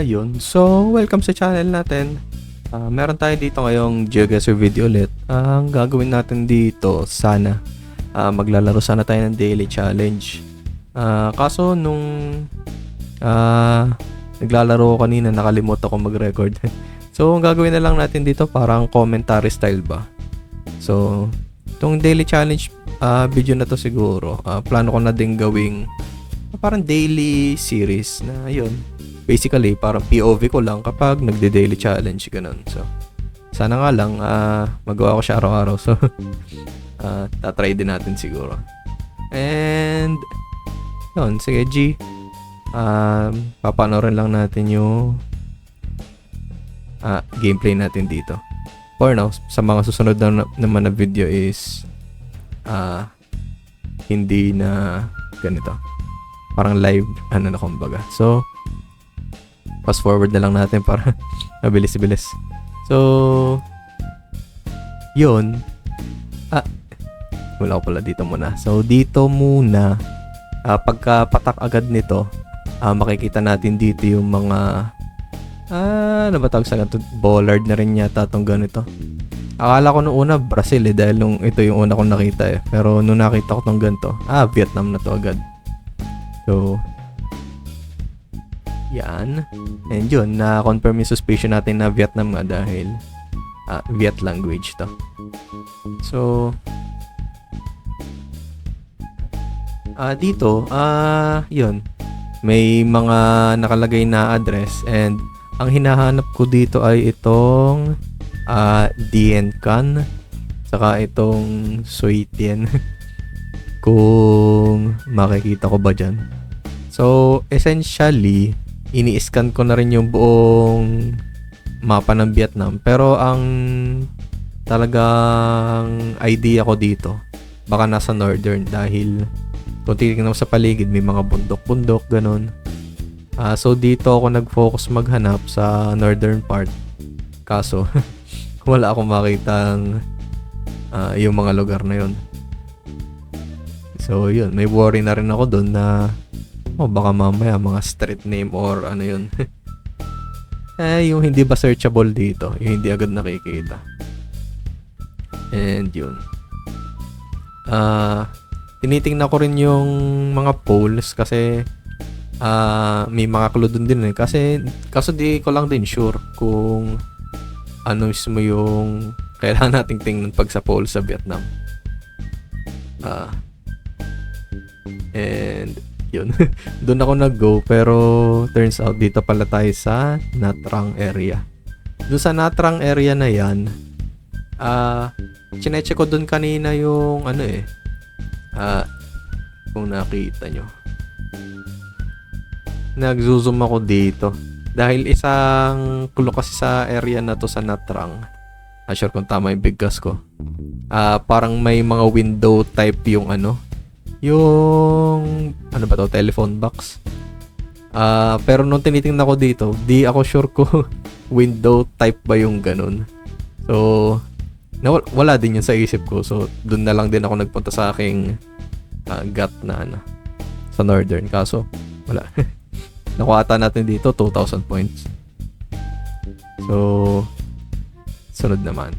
Yun. So, welcome sa channel natin. Meron tayo dito ngayong GeoGuessr video ulit. Ang gagawin natin dito, sana, maglalaro sana tayo ng daily challenge. Kaso, nung naglalaro ko kanina, nakalimutan ko mag-record. So, ang gagawin na lang natin dito, parang commentary style ba? So, itong daily challenge video na to siguro, plano ko na din gawing parang daily series na yun. Basically, parang POV ko lang kapag nagde-daily challenge, ganun. So, sana nga lang, magawa ko siya araw-araw. So, tatry din natin siguro. And, yun, sige G. Papanoorin lang natin yung gameplay natin dito. For now, sa mga susunod naman na video is hindi na ganito. Parang live, na kumbaga. So, fast forward na lang natin para mabilis-bilis. So, yun. Wala ko pala dito muna. So, dito muna, pagka-patak agad nito, makikita natin dito yung mga, ano ba tawag sa ganito? Bollard na rin yata itong ganito. Akala ko nung una, Brazil dahil nung ito yung una kong nakita Pero nung nakita ko itong ganito, Vietnam na to agad. So, yan. And yun, na-confirm yung suspicion natin na Vietnam nga dahil Viet language to. So, dito, yun. May mga nakalagay na address and ang hinahanap ko dito ay itong Dien Can saka itong Suy Tien. Kung makikita ko ba dyan. So, essentially, ini-scan ko na rin yung buong mapa ng Vietnam. Pero ang talagang idea ko dito, baka nasa northern dahil kung titignan mo sa paligid, may mga bundok-bundok, ganun. So, dito ako nag-focus maghanap sa northern part. Kaso, wala akong makitang yung mga lugar na yun. So, yun. May worry na rin ako doon na baka mamaya mga street name or ano yun. Yung hindi ba searchable dito. Yung hindi agad nakikita. And yun. Tinitingnan ko rin yung mga polls kasi may mga clue doon din kaso di ko lang din sure kung ano mismo yung kailangan nating tingnan pag sa polls sa Vietnam. And yun. Doon ako nag-go pero turns out dito pala tayo sa Nha Trang area. Doon sa Nha Trang area na yan, chinecheck ko doon kanina yung kung nakita nyo. Nag-zoom ako dito. Dahil isang clue kasi sa area na to sa Nha Trang. Sure kung tama yung bigkas ko. Parang may mga window type yung yung ba to, telephone box. Pero nung tinitingnan ko dito, di ako sure ko window type ba yung ganun. So, wala din yun sa isip ko. So, dun na lang din ako nagpunta sa aking gut na sa northern. Kaso, wala. Nakuha ata natin dito 2,000 points. So, sunod naman.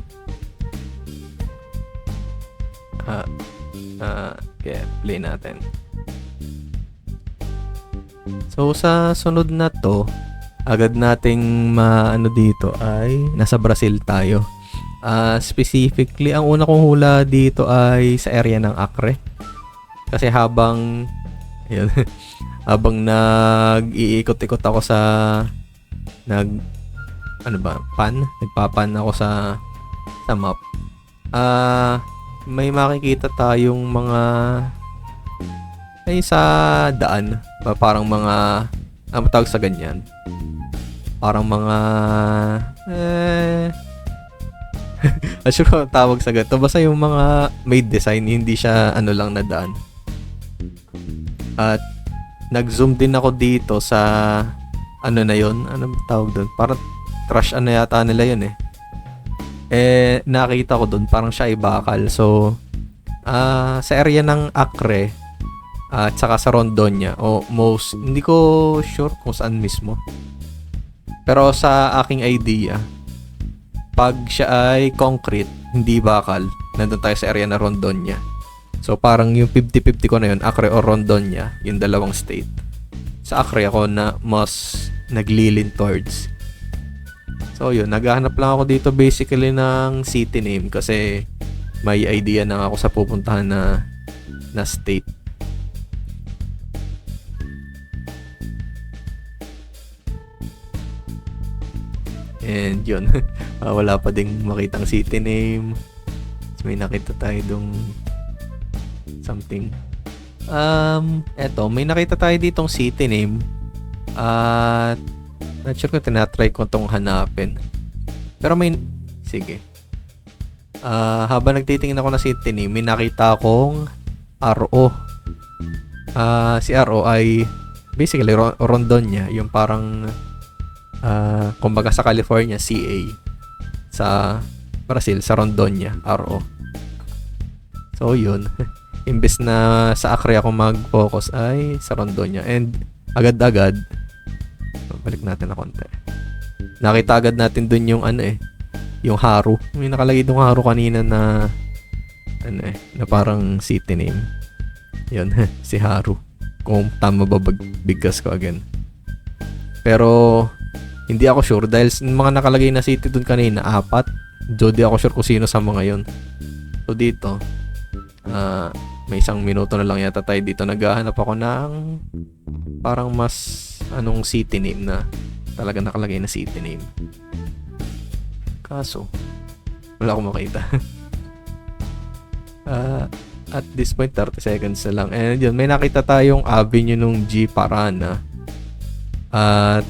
Okay, play natin. So, sa sunod na to, agad nating maano dito ay nasa Brazil tayo. Specifically, ang una kong hula dito ay sa area ng Acre. Kasi habang nag-iikot-ikot ako sa nagpapan ako sa map. May makikita tayong mga sa daan, parang mga tawag sa ganyan. Parang mga sure ko tawag sa ganito. Basta yung mga made design, hindi siya lang na daan. At nag-zoom din ako dito sa na yun. Ano tawag doon? Parang trash yata nila yun nakita ko doon parang siya ay bakal. So, sa area ng Acre, At saka sa Rondonia o most, hindi ko sure kung saan mismo. Pero sa aking idea, pag siya ay concrete, hindi bakal, nandun tayo sa area na Rondonia. So parang yung 50-50 ko na yun, Acre o Rondonia, yung dalawang state. Sa Acre ako na mas naglilin towards. So yun, naghahanap lang ako dito basically ng city name kasi may idea na ako sa pupuntahan na state. And yun, wala pa ding makitang city name. May nakita tayo dong something. Eto, may nakita tayo ditong city name. At not sure kung tinatry ko tong hanapin. Pero sige. Habang nagtitingin ako na city name, may nakita akong RO. Si RO ay basically Rondonia, yung parang kumbaga sa California, CA. Sa Brazil, sa Rondonia, RO. So, yun. Imbes na sa Acre ako mag-focus ay sa Rondonia. And agad-agad, balik natin na konti. Nakita agad natin dun yung yung Haru. May nakalagay dong Haru kanina na na parang city name. Yun, si Haru. Kung tama ba bigkas ko again. Pero hindi ako sure dahil mga nakalagay na city dun kanina, 4. Di ako sure kung sino sa mga yun. So dito, may 1 minuto na lang yata tayo dito. Naghahanap ako ng parang mas city name na talaga nakalagay na city name. Kaso, wala akong makita. At this point, 30 seconds na lang. And yun, may nakita tayong avenue nung G Parana. At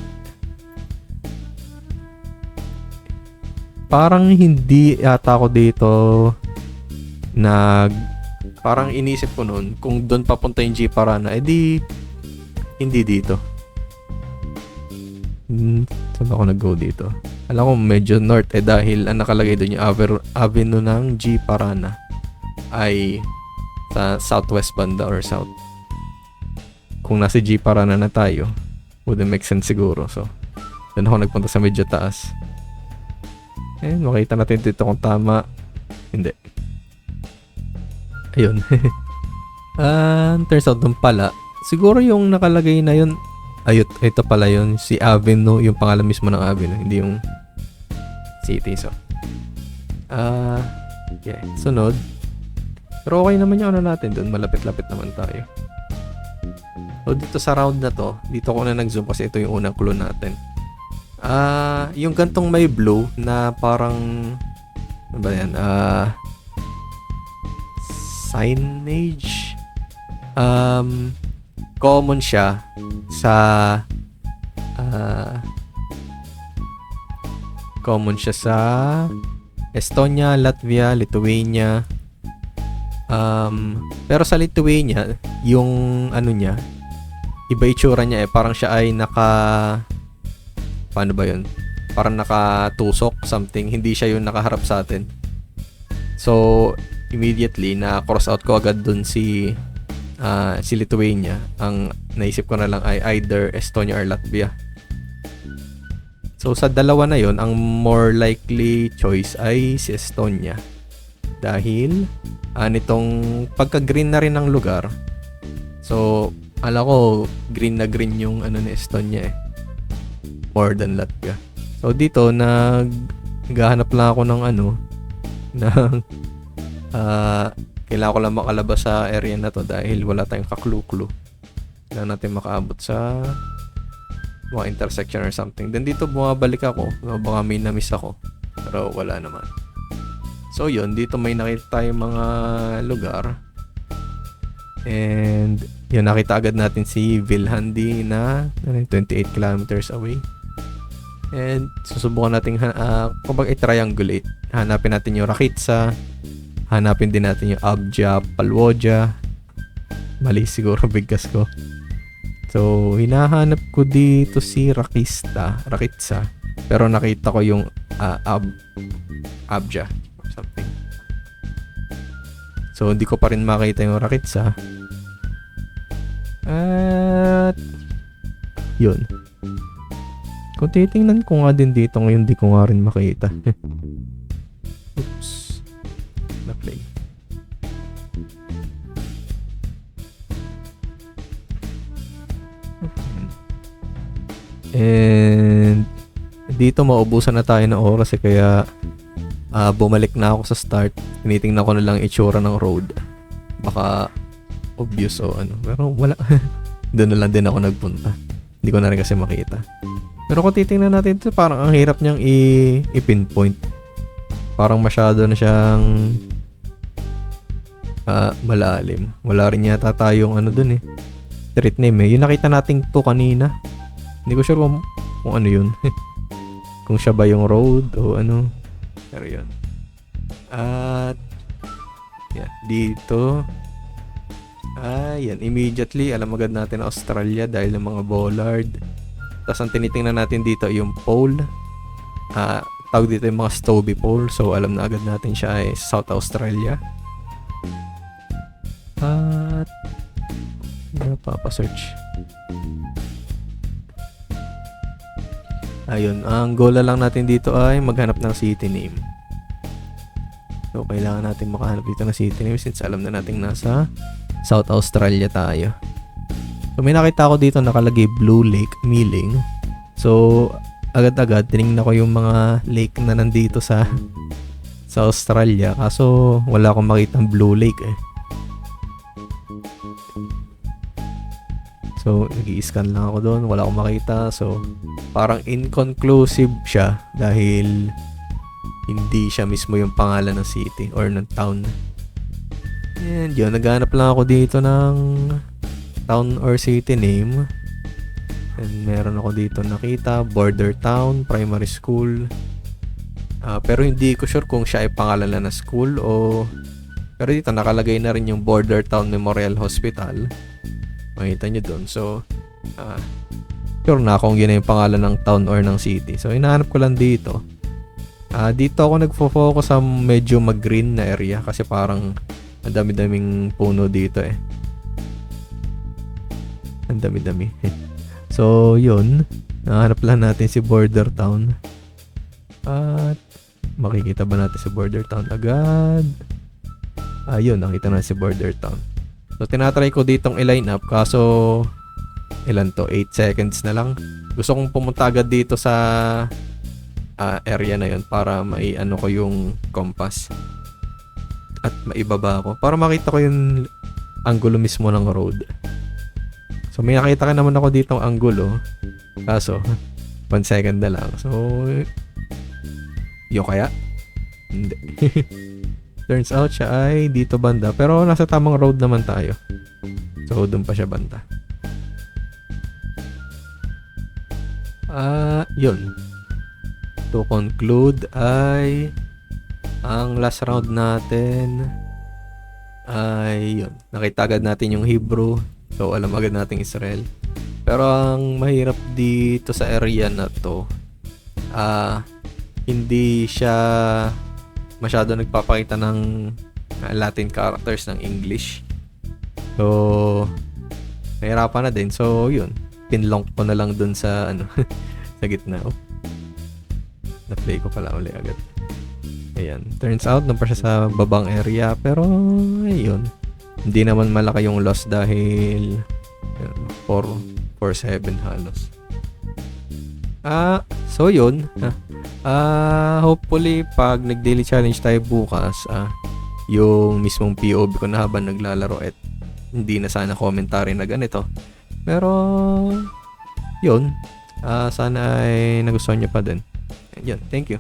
parang hindi yata ako dito parang inisip ko noon kung doon papunta yung G Parana, edi hindi dito. Saan ako nag-go dito? Alam ko medyo north dahil ang nakalagay doon yung avenue ng G Parana ay sa southwest banda or south. Kung nasa G Parana na tayo, wouldn't make sense siguro. So, doon ako nagpunta sa medyo taas. Makita natin dito kung tama. Hindi. Ayun. Turns out doon pala. Siguro yung nakalagay na yun, ito pala yun. Si Avenue, yung pangalan mismo ng Avenue. Hindi yung city. So, yeah. Sunod. Pero okay naman yung natin doon. Malapit-lapit naman tayo. So, dito sa round na to, dito ko na nag-zoom kasi ito yung unang clue natin. Yung gantong may blue na parang ano ba yan? Signage. Common siya sa Estonia, Latvia, Lithuania. Pero sa Lithuania, yung niya, iba itsura niya parang siya ay paano ba yun? Parang nakatusok something. Hindi siya yung nakaharap sa atin. So, immediately, na-cross out ko agad dun si Lithuania. Ang naisip ko na lang ay either Estonia or Latvia. So, sa dalawa na yon ang more likely choice ay si Estonia. Dahil, nitong pagka-green na rin ng lugar. So, alam ko, green na green yung ni Estonia more than Latvia. So dito naghahanap lang ako ng kailangan ko lang makalabas sa area na to dahil wala tayong kaklu-clue. Kailangan natin makaabot sa mga intersection or something. Then dito bumabalik ako, baka may na-miss ako. Pero wala naman. So yun, dito may nakita tayong mga lugar. And yun, nakita agad natin si Vilhandi na 28 kilometers away. And susubukan natin kumbaga i-triangulate. Hanapin natin yung Rakitsa. Hanapin din natin yung Abja, Palwoja. Mali siguro bigkas ko. So, hinahanap ko dito si Rakitsa. Pero nakita ko yung Abja or something. So, hindi ko pa rin makita yung Rakitsa. At yun. Kung titingnan ko nga din dito ngayon, di ko nga rin makita. Oops. Na-play. And dito maubusan na tayo ng oras kaya bumalik na ako sa start. Tinitingnan ko na lang itsura ng road. Baka obvious o ano. Pero wala. Doon na lang din ako nagpunta. Hindi ko na rin kasi makita. Pero kung titingnan natin ito, parang ang hirap niyang i-pinpoint. Parang masyado na siyang malalim. Wala rin yata tayong ano dun eh. Street name eh. Yung nakita nating to kanina. Hindi ko sure kung ano yun. Kung siya ba yung road o ano. Pero yun. At yan, dito. Yan. Immediately, alam agad natin na Australia dahil ng mga bollard. Tapos ang tinitingnan natin dito yung pole. Tawag dito yung mga Stobie pole. So alam na agad natin siya ay South Australia. At napapasearch. Ayun, ang goal lang natin dito ay maghanap ng city name. So kailangan natin makahanap dito ng city name since alam na natin nasa South Australia tayo. So may nakita ko dito nakalagay Blue Lake Milling. So agad-agad tinignan ko yung mga lake na nandito sa Australia. Kaso wala akong makitang Blue Lake eh. So nag-i-scan lang ako doon, wala akong makita. So parang inconclusive siya dahil hindi siya mismo yung pangalan ng city or ng town. And yun, naghanap lang ako dito ng town or city name. And meron ako dito nakita, Border Town Primary School. Pero hindi ko sure kung siya ay pangalan lang na school o... Pero dito nakalagay na rin yung Border Town Memorial Hospital. Makita nyo dun. So, sure na kung yun na yung pangalan ng town or ng city. So, hinahanap ko lang dito. Dito ako nagfo-focus sa medyo mag-green na area kasi parang ang dami-daming puno dito eh. Ang dami-dami. So, yun. Nahanap lang natin si Border Town. At makikita ba natin si Border Town agad? Yun. Nakita na si Border Town. So, tinatry ko ditong i-line up. Kaso, ilan to? 8 seconds na lang. Gusto kong pumunta agad dito sa area na yun para mai-ano ko yung compass. At maibaba ko. Para makita ko yung angulo mismo ng road. So, may nakita ka naman ako ditong angulo. Kaso, 1 second na lang. So, yun kaya? Hindi. Turns out siya ay dito banda. Pero nasa tamang road naman tayo. So, doon pa siya banda. Yun. To conclude ay ang last round natin ay yun. Nakita agad natin yung Hebrew. So, alam agad natin Israel. Pero ang mahirap dito sa area na to, hindi siya masyado nagpapakita ng Latin characters ng English. So, nahirapan na din. So, yun. Pinlonk ko na lang dun sa, sa gitna. Oh. Na-play ko pala uli agad. Ayan. Turns out, nung pa siya sa babang area. Pero, ayun. Hindi naman malaki yung loss dahil 4-7 halos. So yun. Hopefully, pag nag-daily challenge tayo bukas, yung mismong POV ko na habang naglalaro at hindi na sana commentary na ganito. Pero, yun. Sana ay nagustuhan nyo pa din. And yun. Thank you.